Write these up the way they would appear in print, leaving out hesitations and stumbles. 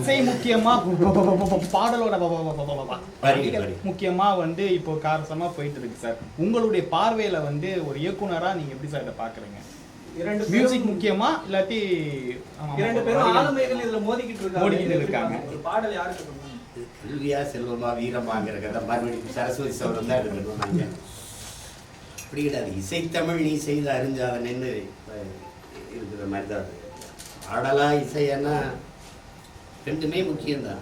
இசை முக்கியமா பாடலோட முக்கியமா வந்து இப்போ காரசமா போயிட்டு இருக்கு சார். உங்களுடைய பார்வையில வந்து ஒரு இயக்குனரா நீங்க எப்படி சார் இதை பாக்குறீங்க? மியூசிக் முக்கியமா இல்லாட்டி இரண்டு பேரும் ஆளுமைகள் இதுல மோதிக்கிட்டு இருக்காங்க. ஒரு பாடல் யாருக்கு கல்வியா செல்வமா வீரமாங்கிற கதை மறுபடியும் சரஸ்வதி சௌரம் தான் எடுத்துருவாங்க. அப்படி கிடையாது. இசைத்தமிழ் நீ செய்த அறிஞ்சாதனன்னு இருக்கிற மாதிரி தான். பாடலா இசைன்னா ரெண்டுமே முக்கியம்தான்.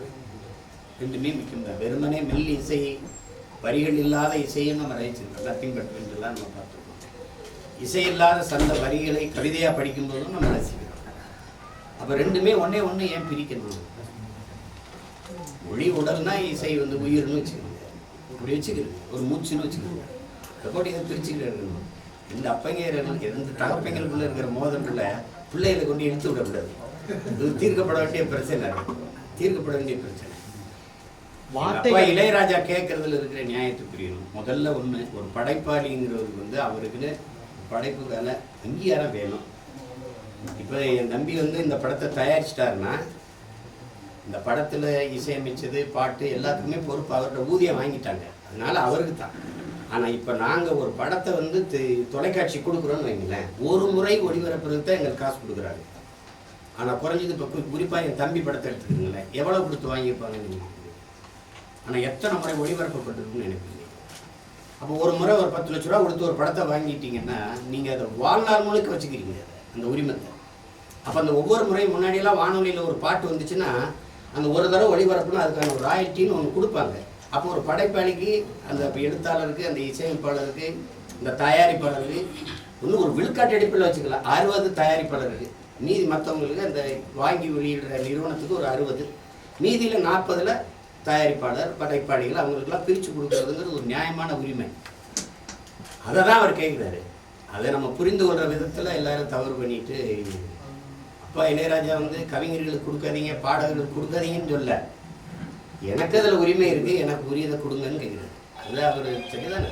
ரெண்டுமே முக்கியம்தான். வெறுமனே மெல் இசை வரிகள் இல்லாத இசையும் நம்ம ரசிச்சிருக்கோம். நத்திங் பட் வென்றெல்லாம் நம்ம பார்த்துருக்கோம். இசை இல்லாத சந்த வரிகளை கவிதையாக படிக்கும்போதும் நம்ம ரசிக்கிறோம். அப்போ ரெண்டுமே ஒன்றே ஒன்று ஏன் பிரிக்கணும்? மொழி உடல்னா இசை வந்து உயிர்னு வச்சுக்கோங்க. அப்படி வச்சுக்கிறது ஒரு மூச்சுன்னு வச்சுக்கோங்க. போட்டு இதை பிரிச்சுக்கிட்டு இருக்கணும். இந்த அப்பங்கையர்கள் எந்த தகப்பங்களுக்குள்ளே இருக்கிற மோதல்ல பிள்ளைகளை கொண்டு இழுத்து விடக்கூடாது. இது தீர்க்கப்பட வேண்டிய பிரச்சனை. தீர்க்கப்பட வேண்டிய பிரச்சனை. அப்பா இளையராஜா கேட்கறதுல இருக்கிற நியாயத்தை புரியணும். முதல்ல ஒன்று, ஒரு படைப்பாளிங்கிறவருக்கு வந்து அவருக்கு படைப்பு வேலை அங்கீகாரம் வேணும். இப்போ என் தம்பி வந்து இந்த படத்தை தயாரிச்சிட்டாருன்னா இந்த படத்தில் இசையமைச்சது பாட்டு எல்லாத்துக்குமே பொறுப்பு அவரோட ஊதியம் வாங்கிட்டாங்க. அதனால அவருக்கு தான். ஆனால் இப்போ நாங்கள் ஒரு படத்தை வந்து தொலைக்காட்சி கொடுக்குறோன்னு வைங்களேன், ஒரு முறை ஒளிபரப்புறதுக்கு தான் எங்களுக்கு காசு கொடுக்குறாங்க. ஆனால் குறைஞ்சது இப்போ குறிப்பாக என் தம்பி படத்தை எடுத்துக்கிங்களேன், எவ்வளோ கொடுத்து வாங்கியிருப்பாங்க நீங்கள்? ஆனால் எத்தனை முறை ஒளிபரப்பப்பட்டிருக்குன்னு எனக்கு இல்லை. அப்போ ஒரு முறை ஒரு 10 லட்ச ரூபா கொடுத்து ஒரு படத்தை வாங்கிட்டீங்கன்னா நீங்கள் அதை வாழ்நாள் முழுக்க வச்சுக்கிறீங்க அந்த உரிமத்தை. அப்போ அந்த ஒவ்வொரு முறையும் முன்னாடியெல்லாம் வானொலியில் ஒரு பாட்டு வந்துச்சுன்னா அந்த ஒரு தடவை ஒளிபரப்புனா அதுக்கான ஒரு ராயல்ட்டின்னு ஒன்று கொடுப்பாங்க. அப்போ ஒரு படைப்பாளிக்கு, அந்த எழுத்தாளருக்கு, அந்த இசையமைப்பாளருக்கு, இந்த தயாரிப்பாளருக்கு இன்னும் ஒரு விழுக்காட்டு அடிப்பில் வச்சுக்கலாம். 60 தயாரிப்பாளருக்கு, மீதி மற்றவங்களுக்கு அந்த வாங்கி வெளியிடுற நிறுவனத்துக்கு ஒரு 60, மீதியில் 40ல் தயாரிப்பாளர் படைப்பாளிகள் அவங்களுக்கெல்லாம் பிரித்து கொடுக்குறதுங்கிறது ஒரு நியாயமான உரிமை. அதை தான் அவர் கேட்குறாரு. அதை நம்ம புரிந்து கொள்கிற விதத்தில் எல்லாரும் தவறு பண்ணிட்டு, அப்பா இளையராஜா வந்து கவிஞர்களுக்கு கொடுக்காதீங்க, பாடகர்களுக்கு கொடுக்காதீங்கன்னு சொல்ல, எனக்கு அதில் உரிமை இருக்குது, எனக்கு உரியதை கொடுங்கன்னு கேட்குறாரு. அது அவர் சரிதானே.